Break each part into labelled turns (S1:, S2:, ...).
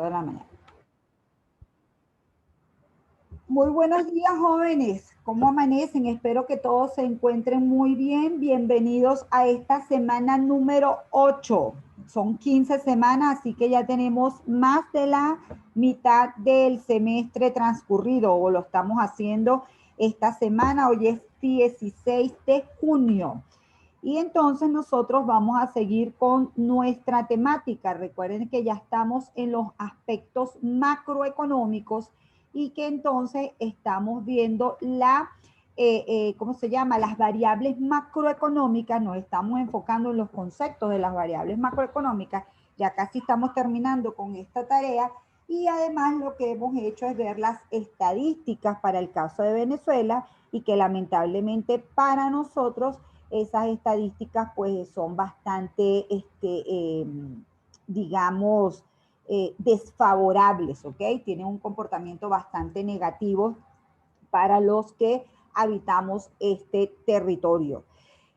S1: de la mañana. Muy buenos días, jóvenes. ¿Cómo amanecen? Espero que todos se encuentren muy bien. Bienvenidos a esta semana número 8. Son 15 semanas, así que ya tenemos más de la mitad del semestre transcurrido, o lo estamos haciendo esta semana. Hoy es 16 de junio. Y entonces nosotros vamos a seguir con nuestra temática. Recuerden que ya estamos en los aspectos macroeconómicos y que entonces estamos viendo ¿cómo se llama? Las variables macroeconómicas. Nos estamos enfocando en los conceptos de las variables macroeconómicas. Ya casi estamos terminando con esta tarea. Y además lo que hemos hecho es ver las estadísticas para el caso de Venezuela y que lamentablemente para nosotros esas estadísticas pues son bastante, digamos, desfavorables, ¿ok? Tienen un comportamiento bastante negativo para los que habitamos este territorio.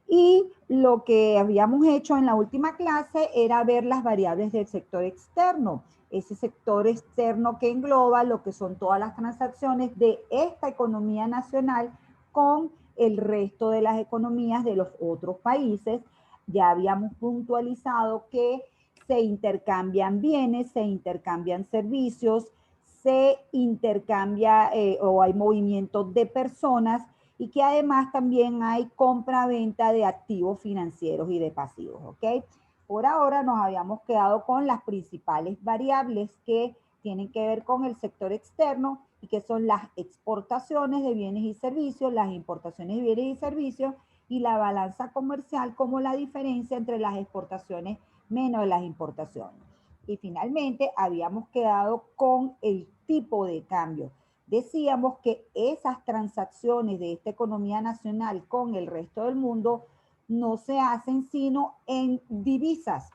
S1: Y lo que habíamos hecho en la última clase era ver las variables del sector externo. Ese sector externo que engloba lo que son todas las transacciones de esta economía nacional con el resto de las economías de los otros países. Ya habíamos puntualizado que se intercambian bienes, se intercambian servicios, se intercambia o hay movimiento de personas y que además también hay compra-venta de activos financieros y de pasivos, ¿ok? Por ahora nos habíamos quedado con las principales variables que tienen que ver con el sector externo y que son las exportaciones de bienes y servicios, las importaciones de bienes y servicios y la balanza comercial como la diferencia entre las exportaciones menos las importaciones. Y finalmente habíamos quedado con el tipo de cambio. Decíamos que esas transacciones de esta economía nacional con el resto del mundo no se hacen sino en divisas.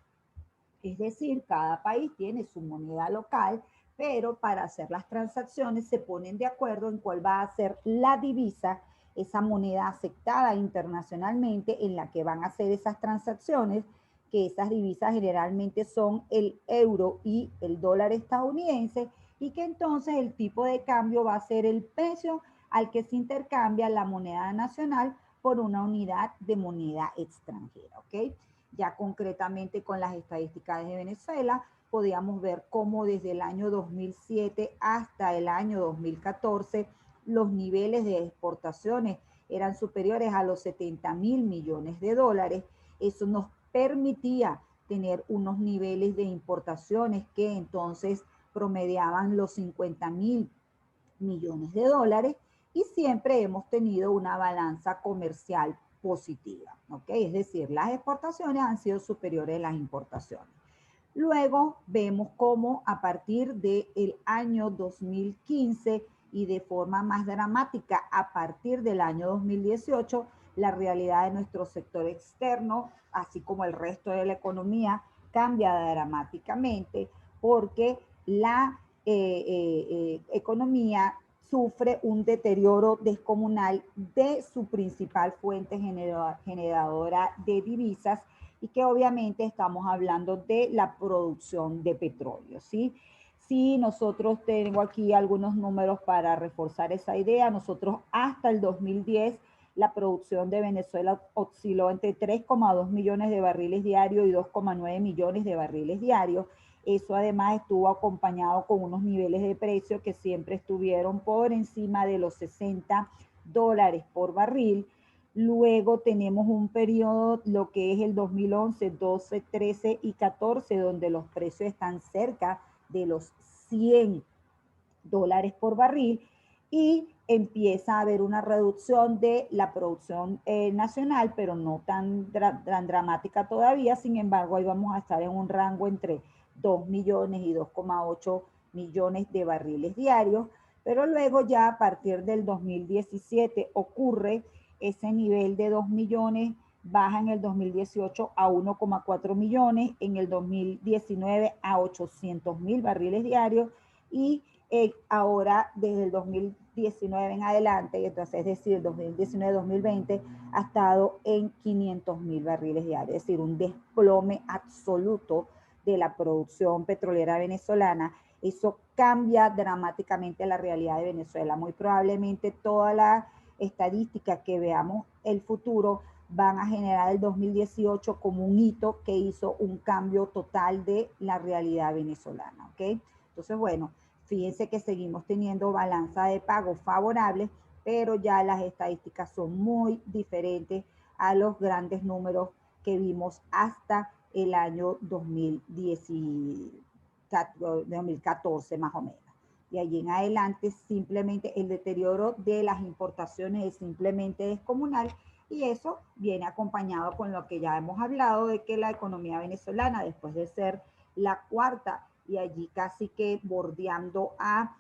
S1: Es decir, cada país tiene su moneda local, pero para hacer las transacciones se ponen de acuerdo en cuál va a ser la divisa, esa moneda aceptada internacionalmente en la que van a hacer esas transacciones, que esas divisas generalmente son el euro y el dólar estadounidense, y que entonces el tipo de cambio va a ser el precio al que se intercambia la moneda nacional por una unidad de moneda extranjera, ¿ok? Ya concretamente con las estadísticas de Venezuela, podíamos ver cómo desde el año 2007 hasta el año 2014 los niveles de exportaciones eran superiores a los 70.000 millones de dólares. Eso nos permitía tener unos niveles de importaciones que entonces promediaban los 50.000 millones de dólares y siempre hemos tenido una balanza comercial positiva, ¿ok? Es decir, las exportaciones han sido superiores a las importaciones. Luego vemos cómo a partir del año 2015 y de forma más dramática a partir del año 2018, la realidad de nuestro sector externo, así como el resto de la economía, cambia dramáticamente porque la economía sufre un deterioro descomunal de su principal fuente generadora de divisas y que obviamente estamos hablando de la producción de petróleo, ¿sí? Sí, nosotros tengo aquí algunos números para reforzar esa idea. Nosotros hasta el 2010 la producción de Venezuela osciló entre 3,2 millones de barriles diarios y 2,9 millones de barriles diarios. Eso además estuvo acompañado con unos niveles de precio que siempre estuvieron por encima de los $60 por barril. Luego tenemos un periodo, lo que es el 2011, 12, 13 y 14, donde los precios están cerca de los $100 por barril y empieza a haber una reducción de la producción nacional, pero no tan dramática todavía. Sin embargo, ahí vamos a estar en un rango entre 2 millones y 2,8 millones de barriles diarios, pero luego ya a partir del 2017 ocurre ese nivel de 2 millones, baja en el 2018 a 1,4 millones, en el 2019 a 800.000 barriles diarios y ahora desde el 2019 en adelante, entonces es decir, el 2019-2020 ha estado en 500.000 barriles diarios, es decir, un desplome absoluto de la producción petrolera venezolana Eso cambia dramáticamente la realidad de Venezuela. Muy probablemente todas las estadísticas que veamos el futuro van a generar el 2018 como un hito que hizo un cambio total de la realidad venezolana, ¿ok? Entonces, bueno, fíjense que seguimos teniendo balanza de pagos favorables, pero ya las estadísticas son muy diferentes a los grandes números que vimos hasta el año 2014 más o menos. De allí en adelante simplemente el deterioro de las importaciones es simplemente descomunal y eso viene acompañado con lo que ya hemos hablado de que la economía venezolana, después de ser la cuarta y allí casi que bordeando a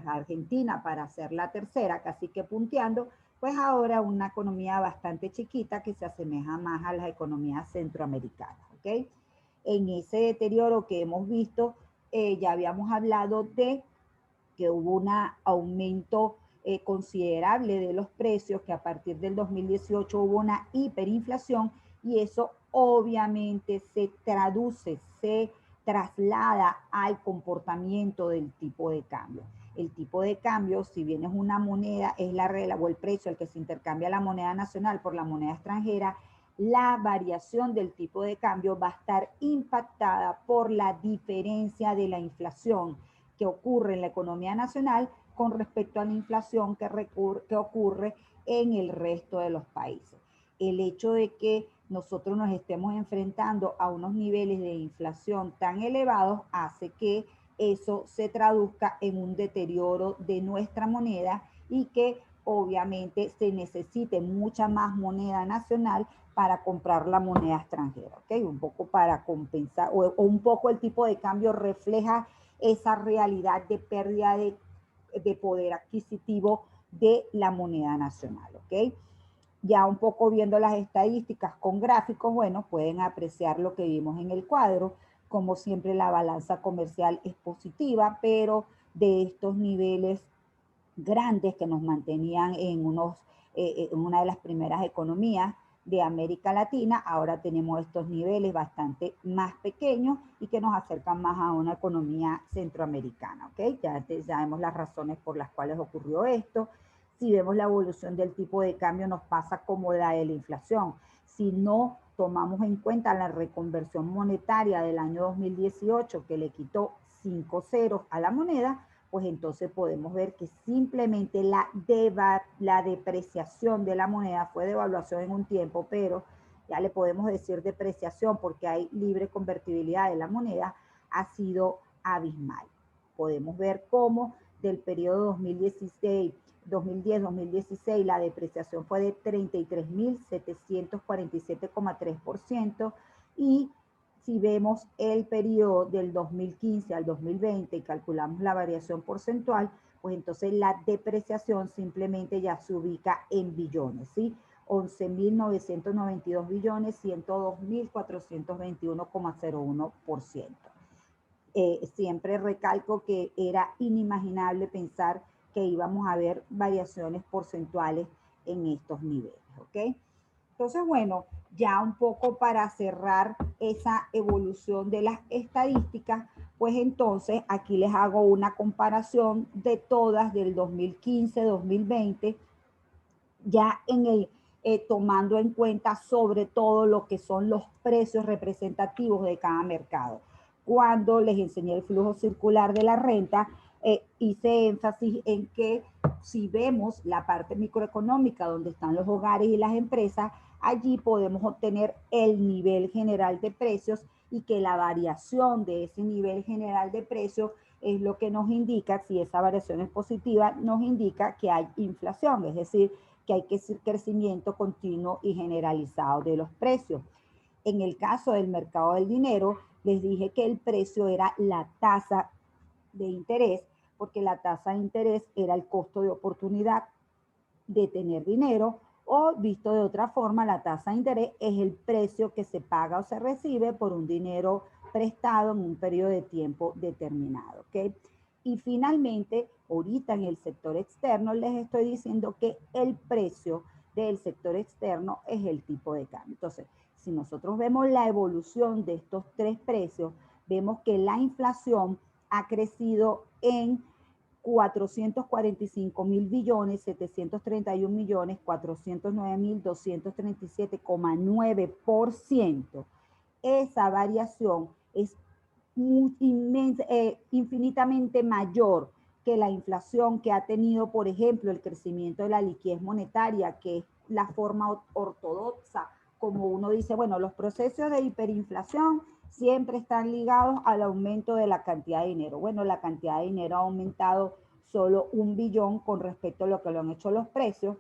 S1: Argentina para ser la tercera, casi que punteando, pues ahora una economía bastante chiquita que se asemeja más a las economías centroamericanas, ¿ok? En ese deterioro que hemos visto, ya habíamos hablado de que hubo un aumento considerable de los precios, que a partir del 2018 hubo una hiperinflación y eso obviamente se traduce, se traslada al comportamiento del tipo de cambio. El tipo de cambio, si bien es una moneda, es la regla o el precio al que se intercambia la moneda nacional por la moneda extranjera, la variación del tipo de cambio va a estar impactada por la diferencia de la inflación que ocurre en la economía nacional con respecto a la inflación que ocurre en el resto de los países. El hecho de que nosotros nos estemos enfrentando a unos niveles de inflación tan elevados hace que eso se traduzca en un deterioro de nuestra moneda y que obviamente se necesite mucha más moneda nacional para comprar la moneda extranjera, ¿ok? Un poco para compensar, o un poco el tipo de cambio refleja esa realidad de pérdida de poder adquisitivo de la moneda nacional, ¿ok? Ya un poco viendo las estadísticas con gráficos, bueno, pueden apreciar lo que vimos en el cuadro. Como siempre, la balanza comercial es positiva, pero de estos niveles grandes que nos mantenían en una de las primeras economías de América Latina, ahora tenemos estos niveles bastante más pequeños y que nos acercan más a una economía centroamericana, ¿ok? Ya sabemos las razones por las cuales ocurrió esto. Si vemos la evolución del tipo de cambio, nos pasa como la de la inflación. Si no tomamos en cuenta la reconversión monetaria del año 2018, que le quitó 5 ceros a la moneda, pues entonces podemos ver que simplemente la depreciación de la moneda fue devaluación en un tiempo, pero ya le podemos decir depreciación porque hay libre convertibilidad de la moneda, ha sido abismal. Podemos ver cómo del periodo 2010-2016 la depreciación fue de 33.747,3% y si vemos el periodo del 2015 al 2020 y calculamos la variación porcentual, pues entonces la depreciación simplemente ya se ubica en billones, ¿sí? 11.992 billones, 102.421,01%. Siempre recalco que era inimaginable pensar que íbamos a ver variaciones porcentuales en estos niveles, ¿ok? Entonces, bueno, ya un poco para cerrar esa evolución de las estadísticas, pues entonces aquí les hago una comparación de todas del 2015-2020, ya en el tomando en cuenta sobre todo lo que son los precios representativos de cada mercado. Cuando les enseñé el flujo circular de la renta, hice énfasis en que si vemos la parte microeconómica donde están los hogares y las empresas, allí podemos obtener el nivel general de precios y que la variación de ese nivel general de precios es lo que nos indica, si esa variación es positiva, nos indica que hay inflación, es decir, que hay que ser crecimiento continuo y generalizado de los precios. En el caso del mercado del dinero, les dije que el precio era la tasa de interés, porque la tasa de interés era el costo de oportunidad de tener dinero, o visto de otra forma, la tasa de interés es el precio que se paga o se recibe por un dinero prestado en un periodo de tiempo determinado, ¿ok? Y finalmente, ahorita en el sector externo les estoy diciendo que el precio del sector externo es el tipo de cambio. Entonces, si nosotros vemos la evolución de estos tres precios, vemos que la inflación ha crecido en 445.000 billones, 731 millones, 409.237,9%. Esa variación es infinitamente mayor que la inflación que ha tenido, por ejemplo, el crecimiento de la liquidez monetaria, que es la forma ortodoxa, como uno dice, bueno, los procesos de hiperinflación siempre están ligados al aumento de la cantidad de dinero. Bueno, la cantidad de dinero ha aumentado solo 1 billón con respecto a lo que lo han hecho los precios.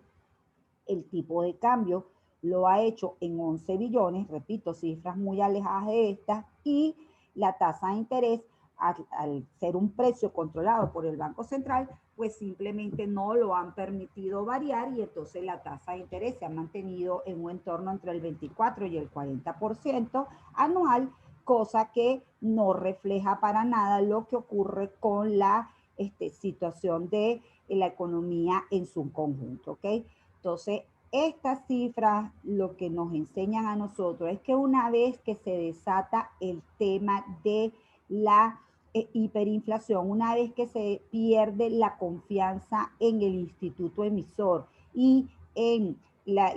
S1: El tipo de cambio lo ha hecho en 11 billones, repito, cifras muy alejadas de estas, y la tasa de interés, al ser un precio controlado por el Banco Central, pues simplemente no lo han permitido variar y entonces la tasa de interés se ha mantenido en un entorno entre el 24 y el 40% anual, cosa que no refleja para nada lo que ocurre con la situación de la economía en su conjunto, ¿ok? Entonces, estas cifras lo que nos enseñan a nosotros es que una vez que se desata el tema de la hiperinflación, una vez que se pierde la confianza en el instituto emisor y en la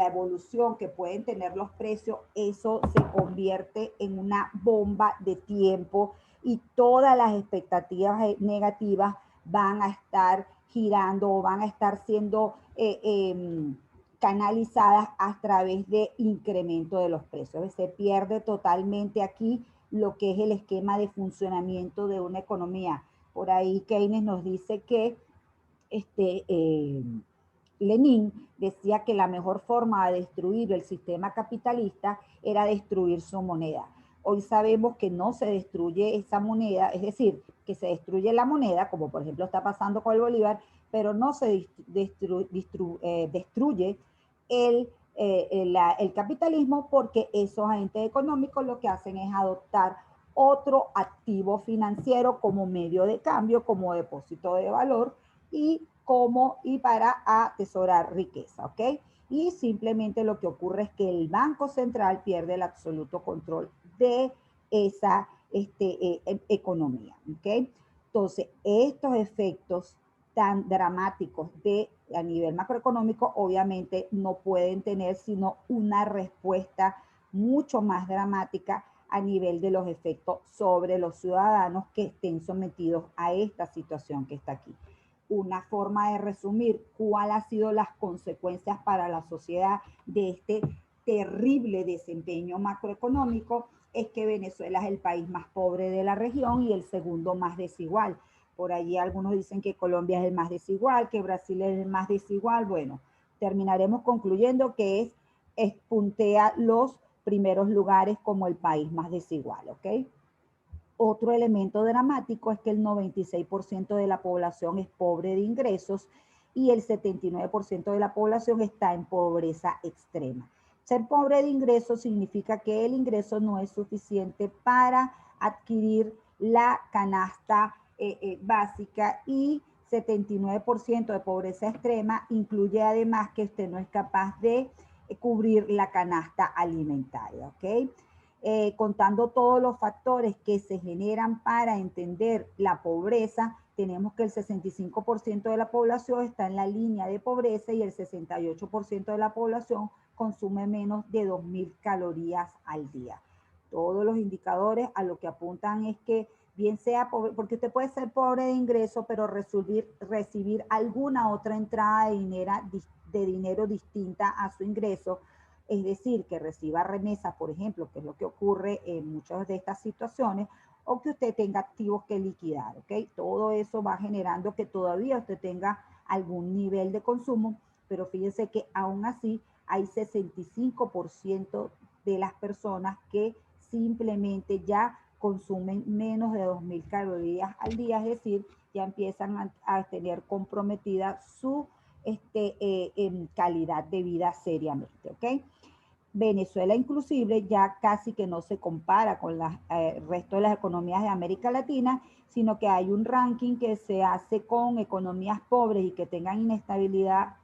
S1: evolución que pueden tener los precios, eso se convierte en una bomba de tiempo y todas las expectativas negativas van a estar girando o van a estar siendo canalizadas a través de incremento de los precios. Se pierde totalmente aquí lo que es el esquema de funcionamiento de una economía. Por ahí Keynes nos dice que Lenin decía que la mejor forma de destruir el sistema capitalista era destruir su moneda. Hoy sabemos que no se destruye esa moneda, es decir, que se destruye la moneda, como por ejemplo está pasando con el Bolívar, pero no se destruye el capitalismo, porque esos agentes económicos lo que hacen es adoptar otro activo financiero como medio de cambio, como depósito de valor y para atesorar riqueza, ¿ok? Y simplemente lo que ocurre es que el Banco Central pierde el absoluto control de esa economía, ¿ok? Entonces, estos efectos tan dramáticos a nivel macroeconómico obviamente no pueden tener sino una respuesta mucho más dramática a nivel de los efectos sobre los ciudadanos que estén sometidos a esta situación que está aquí. Una forma de resumir cuál ha sido las consecuencias para la sociedad de este terrible desempeño macroeconómico es que Venezuela es el país más pobre de la región y el segundo más desigual. Por allí algunos dicen que Colombia es el más desigual, que Brasil es el más desigual. Bueno, terminaremos concluyendo que puntea los primeros lugares como el país más desigual, ¿ok? Otro elemento dramático es que el 96% de la población es pobre de ingresos y el 79% de la población está en pobreza extrema. Ser pobre de ingresos significa que el ingreso no es suficiente para adquirir la canasta básica, y 79% de pobreza extrema incluye además que usted no es capaz de cubrir la canasta alimentaria, ¿ok? Contando todos los factores que se generan para entender la pobreza, tenemos que el 65% de la población está en la línea de pobreza y el 68% de la población consume menos de 2.000 calorías al día. Todos los indicadores a lo que apuntan es que bien sea pobre, porque usted puede ser pobre de ingreso, pero recibir alguna otra entrada de dinero distinta a su ingreso, es decir, que reciba remesas, por ejemplo, que es lo que ocurre en muchas de estas situaciones, o que usted tenga activos que liquidar, ¿ok? Todo eso va generando que todavía usted tenga algún nivel de consumo, pero fíjense que aún así hay 65% de las personas que simplemente ya consumen menos de 2.000 calorías al día, es decir, ya empiezan a tener comprometida su en calidad de vida seriamente, ¿ok? Venezuela inclusive ya casi que no se compara con el resto de las economías de América Latina, sino que hay un ranking que se hace con economías pobres y que tengan inestabilidad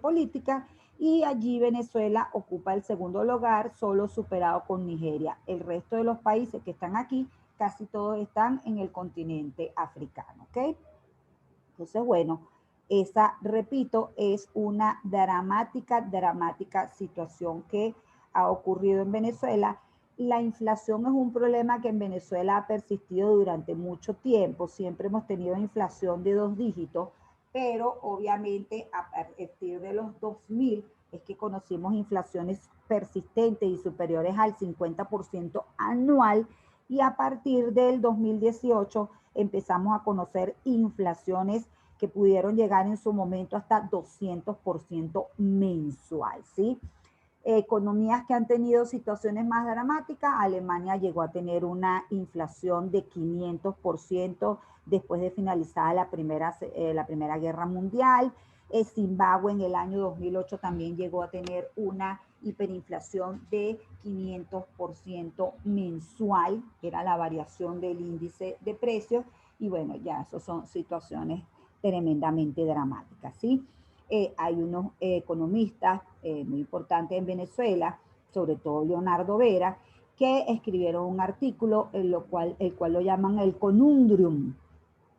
S1: política, y allí Venezuela ocupa el segundo lugar, solo superado con Nigeria. El resto de los países que están aquí, casi todos están en el continente africano, ¿ok? Entonces, bueno, esa, repito, es una dramática situación que ha ocurrido en Venezuela. La inflación es un problema que en Venezuela ha persistido durante mucho tiempo. Siempre hemos tenido inflación de 2 dígitos, pero obviamente a partir de los 2000 es que conocimos inflaciones persistentes y superiores al 50% anual, y a partir del 2018 empezamos a conocer inflaciones que pudieron llegar en su momento hasta 200% mensual, ¿sí? Economías que han tenido situaciones más dramáticas, Alemania llegó a tener una inflación de 500% después de finalizada la Primera Guerra Mundial. Zimbabue en el año 2008 también llegó a tener una hiperinflación de 500% mensual, que era la variación del índice de precios, y bueno, ya eso son situaciones tremendamente dramáticas, ¿sí? Hay unos economistas muy importantes en Venezuela, sobre todo Leonardo Vera, que escribieron un artículo en el cual lo llaman el conundrum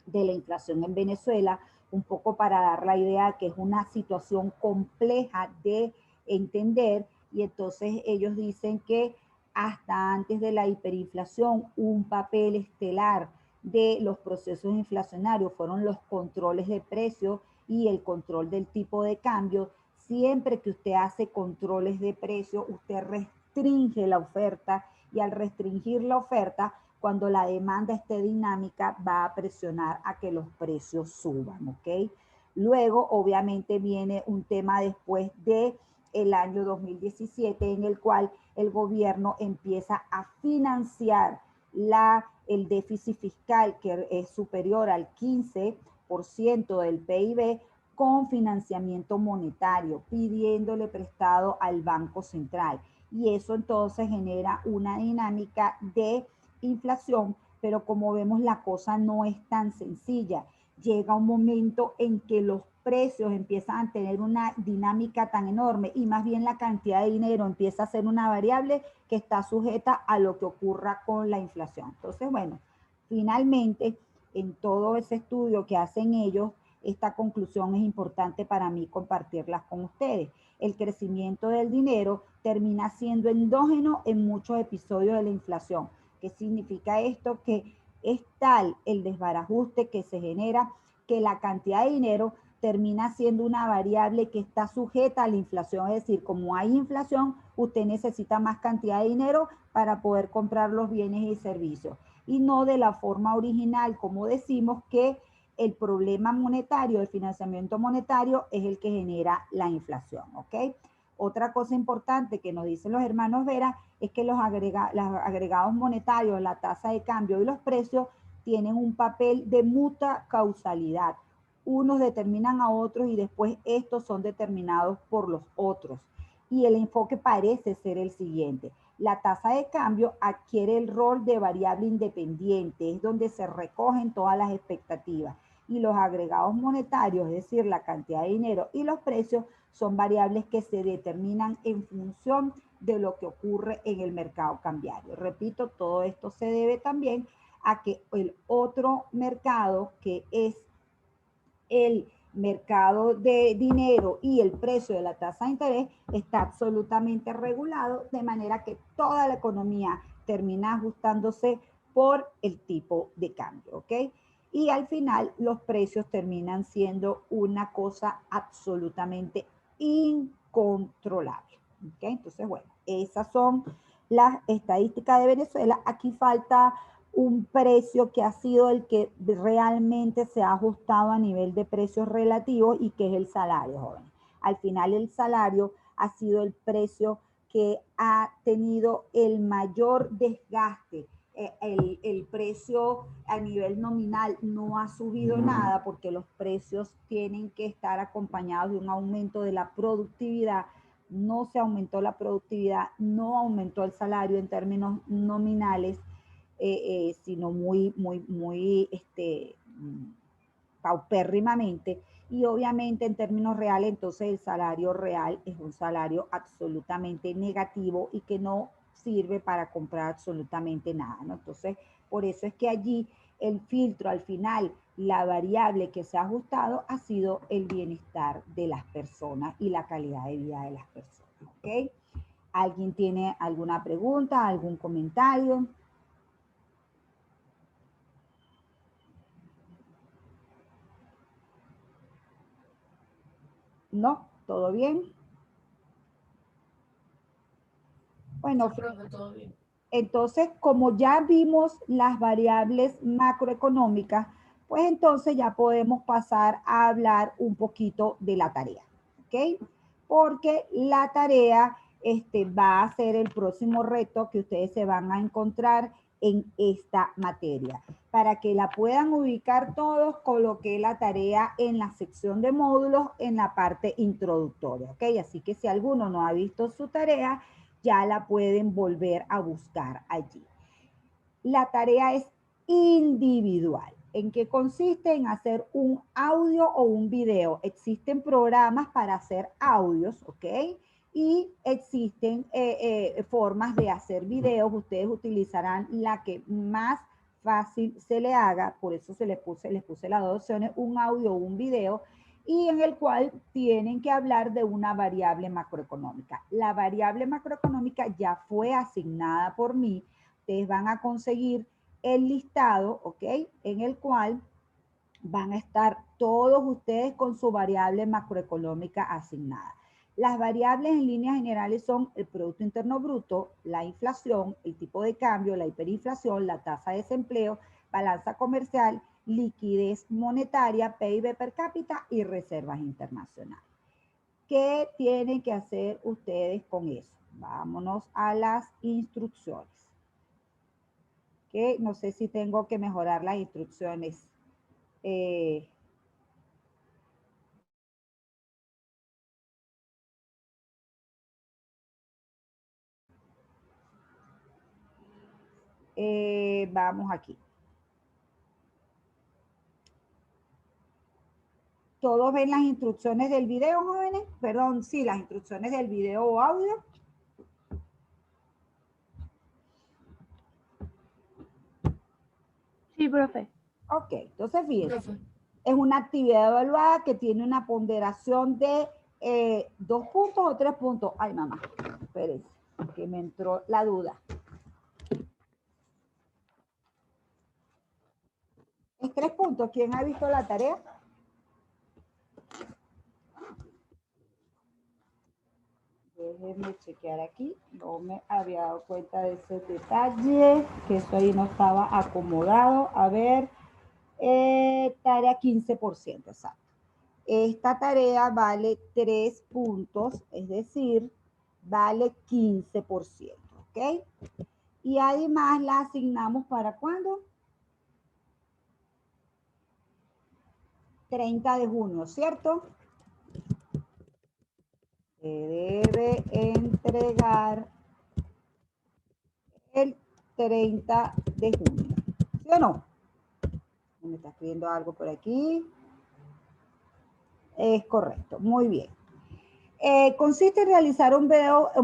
S1: de la inflación en Venezuela, un poco para dar la idea que es una situación compleja de entender, y entonces ellos dicen que hasta antes de la hiperinflación un papel estelar de los procesos inflacionarios fueron los controles de precios y el control del tipo de cambio. Siempre que usted hace controles de precios, usted restringe la oferta, y al restringir la oferta, cuando la demanda esté dinámica, va a presionar a que los precios suban, ¿ok? Luego, obviamente, viene un tema después de el año 2017 en el cual el gobierno empieza a financiar el déficit fiscal, que es superior al 15% del PIB, con financiamiento monetario, pidiéndole prestado al Banco Central. Y eso entonces genera una dinámica de inflación, pero como vemos la cosa no es tan sencilla. Llega un momento en que los precios empiezan a tener una dinámica tan enorme, y más bien la cantidad de dinero empieza a ser una variable que está sujeta a lo que ocurra con la inflación. Entonces, bueno, finalmente, en todo ese estudio que hacen ellos, esta conclusión es importante para mí compartirlas con ustedes. El crecimiento del dinero termina siendo endógeno en muchos episodios de la inflación. ¿Qué significa esto? Que es tal el desbarajuste que se genera que la cantidad de dinero termina siendo una variable que está sujeta a la inflación. Es decir, como hay inflación, usted necesita más cantidad de dinero para poder comprar los bienes y servicios. Y no de la forma original, como decimos, que el problema monetario, el financiamiento monetario, es el que genera la inflación, ¿ok? Otra cosa importante que nos dicen los hermanos Vera es que los agregados monetarios, la tasa de cambio y los precios tienen un papel de mutua causalidad. Unos determinan a otros y después estos son determinados por los otros. Y el enfoque parece ser el siguiente: la tasa de cambio adquiere el rol de variable independiente, es donde se recogen todas las expectativas. Y los agregados monetarios, es decir, la cantidad de dinero y los precios, son variables que se determinan en función de lo que ocurre en el mercado cambiario. Repito, todo esto se debe también a que el otro mercado, que es el mercado de dinero y el precio de la tasa de interés, está absolutamente regulado, de manera que toda la economía termina ajustándose por el tipo de cambio, ¿ok? Y al final los precios terminan siendo una cosa absolutamente incontrolable, ¿ok? Entonces, bueno, esas son las estadísticas de Venezuela. Aquí falta un precio que ha sido el que realmente se ha ajustado a nivel de precios relativos, y que es el salario, jóvenes. Al final el salario ha sido el precio que ha tenido el mayor desgaste. El precio a nivel nominal no ha subido nada, porque los precios tienen que estar acompañados de un aumento de la productividad. No se aumentó la productividad, no aumentó el salario en términos nominales, sino muy paupérrimamente, y obviamente en términos reales, entonces el salario real es un salario absolutamente negativo y que no sirve para comprar absolutamente nada, ¿no? Entonces, por eso es que allí el filtro al final, la variable que se ha ajustado ha sido el bienestar de las personas y la calidad de vida de las personas, ¿ok? ¿Alguien tiene alguna pregunta, algún comentario? ¿No? ¿Todo bien? Bueno,
S2: todo bien.
S1: entonces, como ya vimos las variables macroeconómicas, pues entonces ya podemos pasar a hablar un poquito de la tarea, ¿ok? Porque la tarea va a ser el próximo reto que ustedes se van a encontrar en esta materia. Para que la puedan ubicar todos, coloqué la tarea en la sección de módulos en la parte introductoria, ¿ok? Así que si alguno no ha visto su tarea, ya la pueden volver a buscar allí. La tarea es individual. ¿En qué consiste? En hacer un audio o un video. Existen programas para hacer audios, ¿ok? Y existen formas de hacer videos. Ustedes utilizarán la que más fácil se le haga, por eso les puse las dos opciones, un audio o un video, y en el cual tienen que hablar de una variable macroeconómica. La variable macroeconómica ya fue asignada por mí. Ustedes van a conseguir el listado, ¿ok? En el cual van a estar todos ustedes con su variable macroeconómica asignada. Las variables en líneas generales son el Producto Interno Bruto, la inflación, el tipo de cambio, la hiperinflación, la tasa de desempleo, balanza comercial, liquidez monetaria, PIB per cápita y reservas internacionales. ¿Qué tienen que hacer ustedes con eso? Vámonos a las instrucciones. Que no sé si tengo que mejorar las instrucciones. Vamos aquí. ¿Todos ven las instrucciones del video, jóvenes? Perdón, sí, las instrucciones del video o audio.
S3: Sí, profe.
S1: Ok, entonces fíjense. Es una actividad evaluada que tiene una ponderación de 2 puntos o 3 puntos. Ay, mamá, espérense, que me entró la duda. ¿Es 3 puntos? ¿Quién ha visto la tarea? Déjenme chequear aquí. No me había dado cuenta de ese detalle, que eso ahí no estaba acomodado. A ver, tarea 15%, exacto. Esta tarea vale 3 puntos, es decir, vale 15%, ¿ok? Y además la asignamos ¿para cuándo? 30 de junio, ¿cierto? Se debe entregar el 30 de junio, ¿sí o no? Me está escribiendo algo por aquí. Es correcto, muy bien. Consiste en realizar un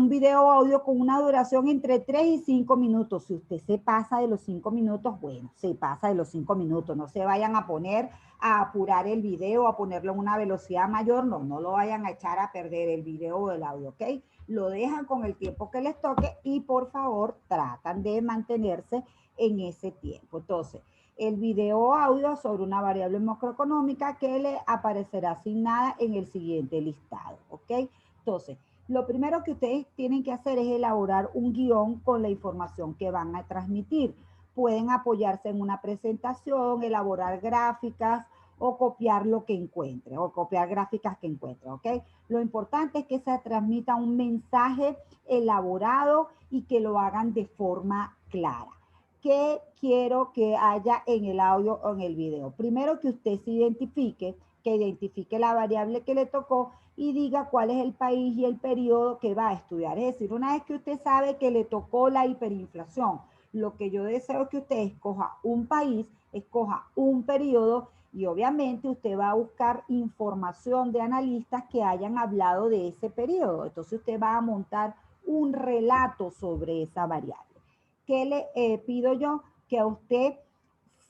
S1: video audio con una duración entre 3 y 5 minutos. Si usted se pasa de los 5 minutos, bueno, se pasa de los 5 minutos. No se vayan a poner a apurar el video, a ponerlo en una velocidad mayor. No, no lo vayan a echar a perder el video o el audio, ¿ok? Lo dejan con el tiempo que les toque y por favor tratan de mantenerse en ese tiempo. Entonces, el video audio sobre una variable macroeconómica que le aparecerá asignada en el siguiente listado, ¿ok? Entonces, lo primero que ustedes tienen que hacer es elaborar un guión con la información que van a transmitir. Pueden apoyarse en una presentación, elaborar gráficas o copiar lo que encuentren, o copiar gráficas que encuentren, ¿ok? Lo importante es que se transmita un mensaje elaborado y que lo hagan de forma clara. ¿Qué quiero que haya en el audio o en el video? Primero que usted se identifique, que identifique la variable que le tocó y diga cuál es el país y el periodo que va a estudiar. Es decir, una vez que usted sabe que le tocó la hiperinflación, lo que yo deseo es que usted escoja un país, escoja un periodo Y obviamente usted va a buscar información de analistas que hayan hablado de ese periodo. Entonces usted va a montar un relato sobre esa variable. ¿Qué le pido yo? Que a usted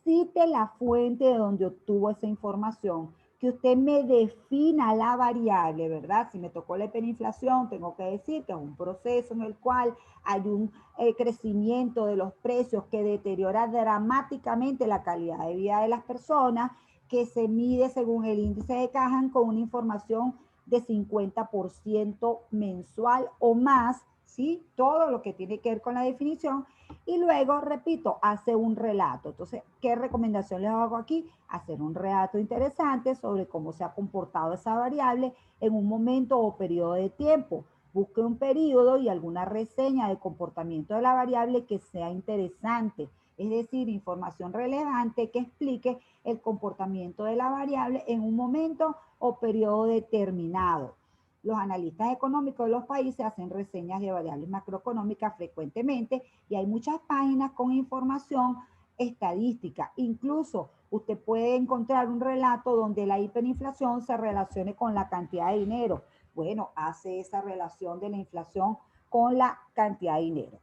S1: cite la fuente de donde obtuvo esa información, que usted me defina la variable, ¿verdad? Si me tocó la hiperinflación, tengo que decir que es un proceso en el cual hay un crecimiento de los precios que deteriora dramáticamente la calidad de vida de las personas, que se mide según el índice de Kahan con una información de 50% mensual o más, ¿sí? Todo lo que tiene que ver con la definición. Y luego, repito, hace un relato. Entonces, ¿qué recomendación les hago aquí? Hacer un relato interesante sobre cómo se ha comportado esa variable en un momento o periodo de tiempo. Busque un periodo y alguna reseña de comportamiento de la variable que sea interesante, es decir, información relevante que explique el comportamiento de la variable en un momento o periodo determinado. Los analistas económicos de los países hacen reseñas de variables macroeconómicas frecuentemente y hay muchas páginas con información estadística. Incluso usted puede encontrar un relato donde la hiperinflación se relacione con la cantidad de dinero. Bueno, hace esa relación de la inflación con la cantidad de dinero.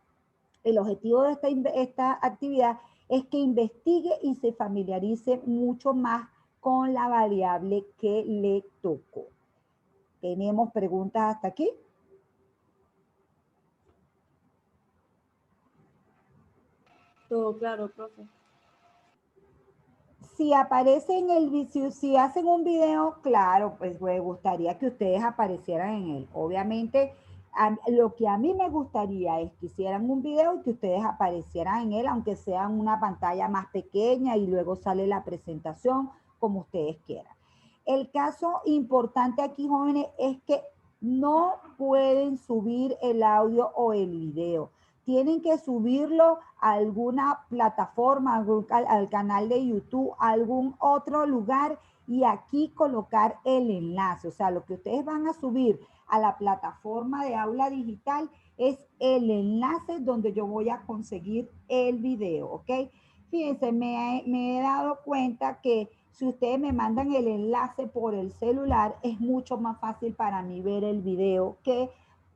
S1: El objetivo de esta actividad es que investigue y se familiarice mucho más con la variable que le tocó. ¿Tenemos preguntas hasta aquí?
S2: Todo claro, profe.
S1: Si aparece en el, si hacen un video, claro, pues me gustaría que ustedes aparecieran en él. Obviamente, lo que a mí me gustaría es que hicieran un video y que ustedes aparecieran en él, aunque sea en una pantalla más pequeña y luego sale la presentación, como ustedes quieran. El caso importante aquí, jóvenes, es que no pueden subir el audio o el video. Tienen que subirlo a alguna plataforma, al canal de YouTube, a algún otro lugar y aquí colocar el enlace. O sea, lo que ustedes van a subir a la plataforma de aula digital es el enlace donde yo voy a conseguir el video, ¿ok? Fíjense, me he dado cuenta que si ustedes me mandan el enlace por el celular, es mucho más fácil para mí ver el video que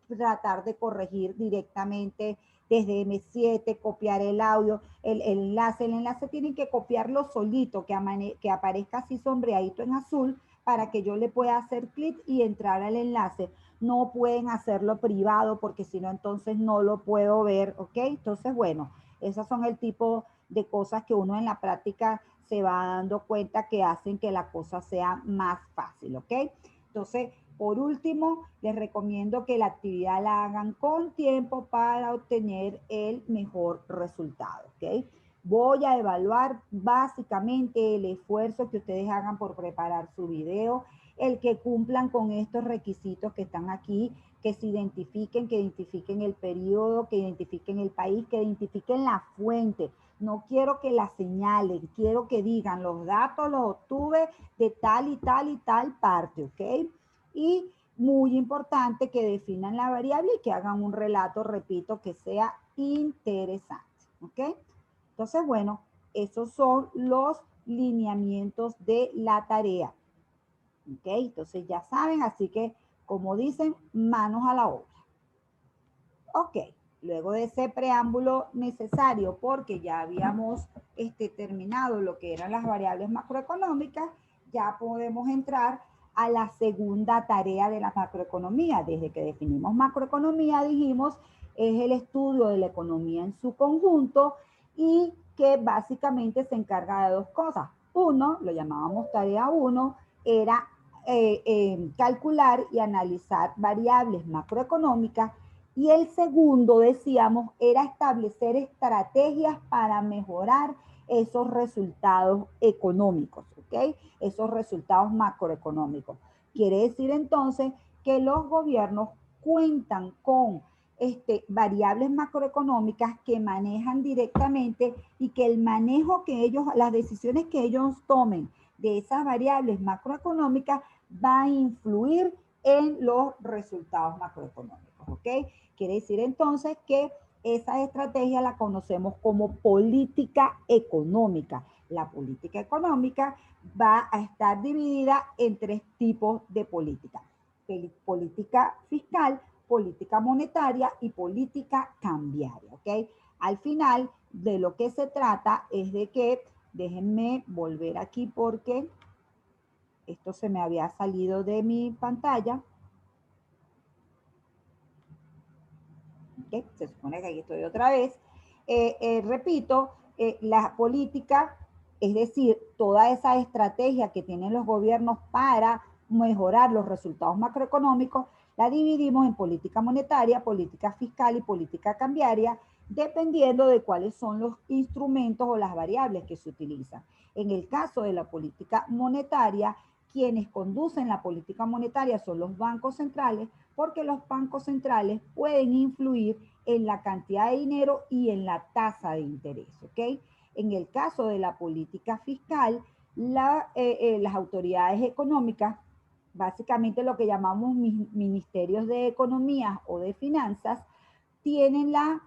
S1: tratar de corregir directamente desde M7, copiar el audio, el enlace tienen que copiarlo solito, que aparezca así sombreadito en azul para que yo le pueda hacer clic y entrar al enlace. No pueden hacerlo privado porque si no entonces no lo puedo ver, ¿ok? Entonces, bueno, esos son el tipo de cosas que uno en la práctica se va dando cuenta que hacen que la cosa sea más fácil, ¿ok? Entonces, por último, les recomiendo que la actividad la hagan con tiempo para obtener el mejor resultado, ¿ok? Voy a evaluar básicamente el esfuerzo que ustedes hagan por preparar su video, el que cumplan con estos requisitos que están aquí, que se identifiquen, que identifiquen el periodo, que identifiquen el país, que identifiquen la fuente. No quiero que la señalen, quiero que digan los datos los obtuve de tal y tal y tal parte, ¿ok? Y muy importante que definan la variable y que hagan un relato, repito, que sea interesante, ¿ok? Entonces, bueno, esos son los lineamientos de la tarea, ¿ok? Entonces ya saben, así que como dicen, manos a la obra. Ok, luego de ese preámbulo necesario, porque ya habíamos terminado lo que eran las variables macroeconómicas, ya podemos entrar a la segunda tarea de la macroeconomía. Desde que definimos macroeconomía, dijimos, es el estudio de la economía en su conjunto y que básicamente se encarga de dos cosas. Uno, lo llamábamos tarea uno, era calcular y analizar variables macroeconómicas y el segundo, decíamos, era establecer estrategias para mejorar esos resultados económicos, ¿ok? Esos resultados macroeconómicos. Quiere decir entonces que los gobiernos cuentan con variables macroeconómicas que manejan directamente y que el manejo que ellos, las decisiones que ellos tomen de esas variables macroeconómicas va a influir en los resultados macroeconómicos, ¿ok? Quiere decir entonces que esa estrategia la conocemos como política económica. La política económica va a estar dividida en tres tipos de política. Política fiscal, política monetaria y política cambiaria, ¿ok? Al final, de lo que se trata es de que, déjenme volver aquí porque esto se me había salido de mi pantalla. ¿Okay? Se supone que aquí estoy otra vez. Repito, la política, es decir, toda esa estrategia que tienen los gobiernos para mejorar los resultados macroeconómicos, la dividimos en política monetaria, política fiscal y política cambiaria, dependiendo de cuáles son los instrumentos o las variables que se utilizan. En el caso de la política monetaria, quienes conducen la política monetaria son los bancos centrales, porque los bancos centrales pueden influir en la cantidad de dinero y en la tasa de interés, ¿ok? En el caso de la política fiscal, las autoridades económicas, básicamente lo que llamamos ministerios de economía o de finanzas, tienen la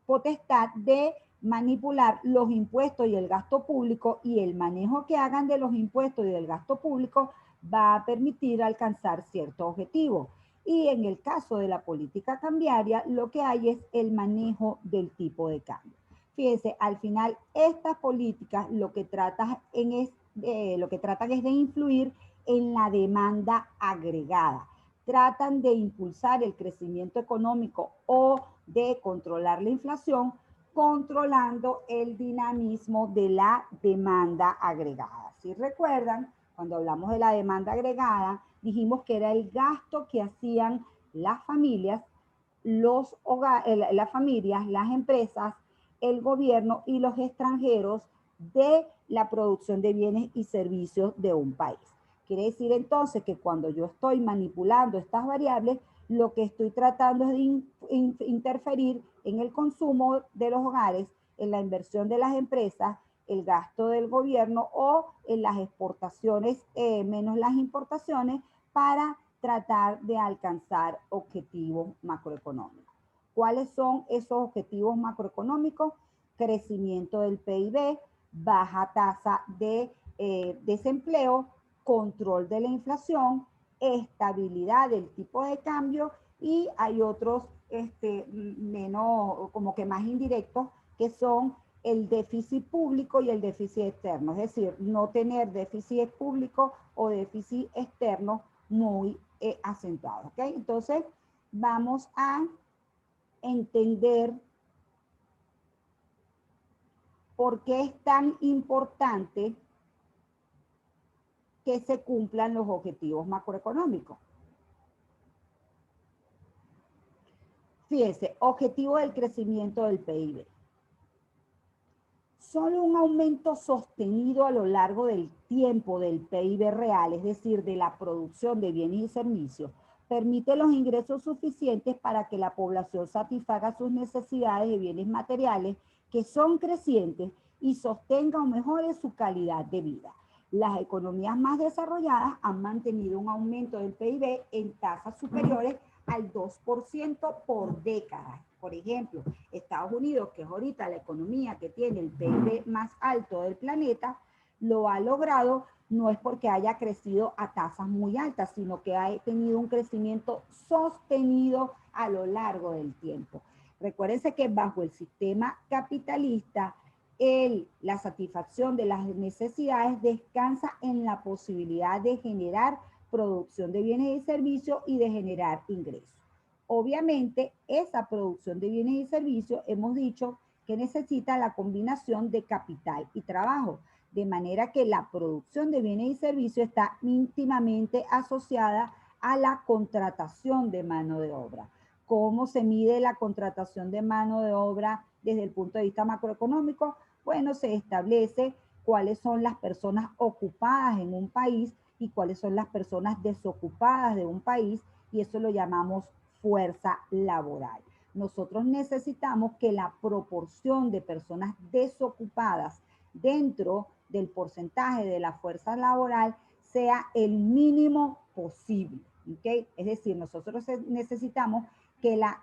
S1: potestad de manipular los impuestos y el gasto público, y el manejo que hagan de los impuestos y del gasto público va a permitir alcanzar ciertos objetivos. Y en el caso de la política cambiaria, lo que hay es el manejo del tipo de cambio. Fíjense, al final estas políticas lo que tratan es de influir en la demanda agregada. Tratan de impulsar el crecimiento económico o de controlar la inflación, controlando el dinamismo de la demanda agregada. Si recuerdan, cuando hablamos de la demanda agregada, dijimos que era el gasto que hacían las familias, las empresas, el gobierno y los extranjeros de la producción de bienes y servicios de un país. Quiere decir entonces que cuando yo estoy manipulando estas variables, lo que estoy tratando es de interferir en el consumo de los hogares, en la inversión de las empresas, el gasto del gobierno o en las exportaciones menos las importaciones para tratar de alcanzar objetivos macroeconómicos. ¿Cuáles son esos objetivos macroeconómicos? Crecimiento del PIB, baja tasa de desempleo, control de la inflación, estabilidad del tipo de cambio, y hay otros menos, como que más indirectos, que son el déficit público y el déficit externo, es decir, no tener déficit público o déficit externo muy acentuado, ¿ok? Entonces, vamos a entender por qué es tan importante que se cumplan los objetivos macroeconómicos. Fíjense, objetivo del crecimiento del PIB. Solo un aumento sostenido a lo largo del tiempo del PIB real, es decir, de la producción de bienes y servicios, permite los ingresos suficientes para que la población satisfaga sus necesidades de bienes materiales que son crecientes y sostenga o mejore su calidad de vida. Las economías más desarrolladas han mantenido un aumento del PIB en tasas superiores al 2% por década. Por ejemplo, Estados Unidos, que es ahorita la economía que tiene el PIB más alto del planeta, lo ha logrado no es porque haya crecido a tasas muy altas, sino que ha tenido un crecimiento sostenido a lo largo del tiempo. Recuérdense que bajo el sistema capitalista, la satisfacción de las necesidades descansa en la posibilidad de generar producción de bienes y servicios y de generar ingresos. Obviamente, esa producción de bienes y servicios, hemos dicho que necesita la combinación de capital y trabajo, de manera que la producción de bienes y servicios está íntimamente asociada a la contratación de mano de obra. ¿Cómo se mide la contratación de mano de obra desde el punto de vista macroeconómico? Bueno, se establece cuáles son las personas ocupadas en un país y cuáles son las personas desocupadas de un país, y eso lo llamamos fuerza laboral. Nosotros necesitamos que la proporción de personas desocupadas dentro del porcentaje de la fuerza laboral sea el mínimo posible, ¿ok? Es decir, nosotros necesitamos que las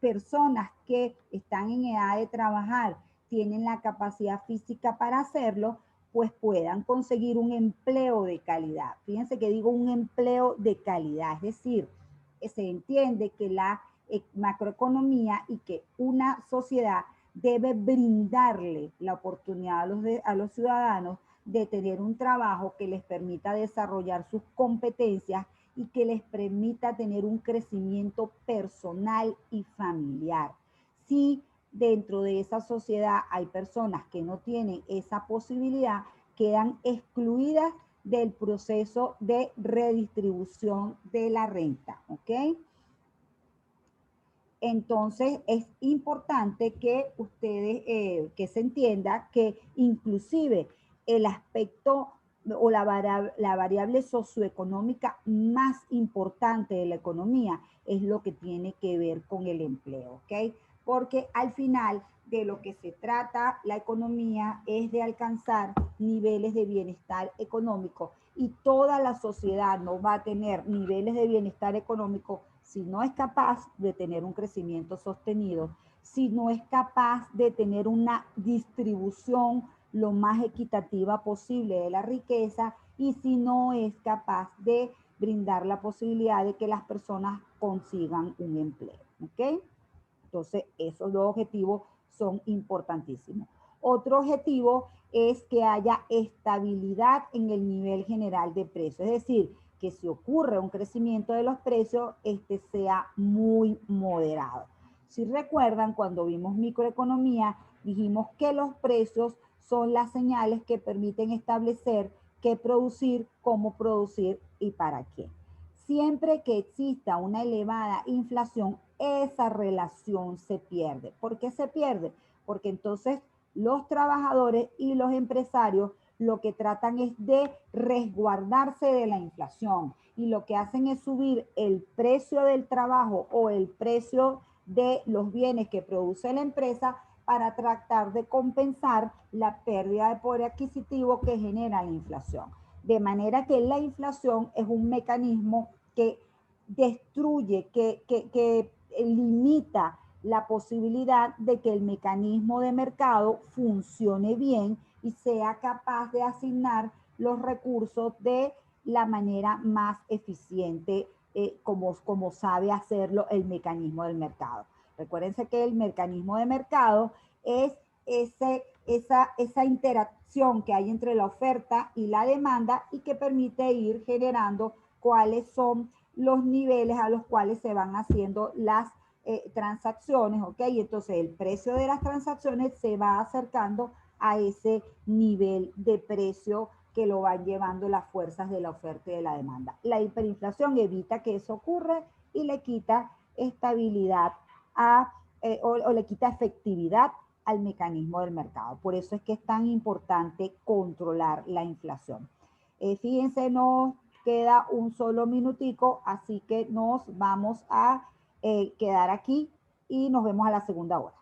S1: personas que están en edad de trabajar tienen la capacidad física para hacerlo, pues puedan conseguir un empleo de calidad. Fíjense que digo un empleo de calidad, es decir, se entiende que la macroeconomía y que una sociedad debe brindarle la oportunidad a los ciudadanos de tener un trabajo que les permita desarrollar sus competencias y que les permita tener un crecimiento personal y familiar. Si dentro de esa sociedad hay personas que no tienen esa posibilidad, quedan excluidas del proceso de redistribución de la renta, ¿ok? Entonces es importante que ustedes, que se entienda que inclusive el aspecto o la variable socioeconómica más importante de la economía es lo que tiene que ver con el empleo, ¿ok? Porque al final de lo que se trata la economía es de alcanzar niveles de bienestar económico y toda la sociedad no va a tener niveles de bienestar económico si no es capaz de tener un crecimiento sostenido, si no es capaz de tener una distribución lo más equitativa posible de la riqueza y si no es capaz de brindar la posibilidad de que las personas consigan un empleo, ¿ok? Entonces, esos dos objetivos son importantísimos. Otro objetivo es que haya estabilidad en el nivel general de precios, es decir, que si ocurre un crecimiento de los precios, este sea muy moderado. Si recuerdan, cuando vimos microeconomía, dijimos que los precios son las señales que permiten establecer qué producir, cómo producir y para qué. Siempre que exista una elevada inflación, esa relación se pierde. ¿Por qué se pierde? Porque entonces los trabajadores y los empresarios lo que tratan es de resguardarse de la inflación y lo que hacen es subir el precio del trabajo o el precio de los bienes que produce la empresa para tratar de compensar la pérdida de poder adquisitivo que genera la inflación. De manera que la inflación es un mecanismo que destruye, que limita la posibilidad de que el mecanismo de mercado funcione bien y sea capaz de asignar los recursos de la manera más eficiente como sabe hacerlo el mecanismo del mercado. Recuérdense que el mecanismo de mercado es esa interacción que hay entre la oferta y la demanda y que permite ir generando cuáles son los niveles a los cuales se van haciendo las transacciones, ¿ok? Y entonces el precio de las transacciones se va acercando a ese nivel de precio que lo van llevando las fuerzas de la oferta y de la demanda. La hiperinflación evita que eso ocurra y le quita estabilidad o le quita efectividad al mecanismo del mercado. Por eso es que es tan importante controlar la inflación. Fíjense, nos queda un solo minutico, así que nos vamos a quedar aquí y nos vemos a la segunda hora.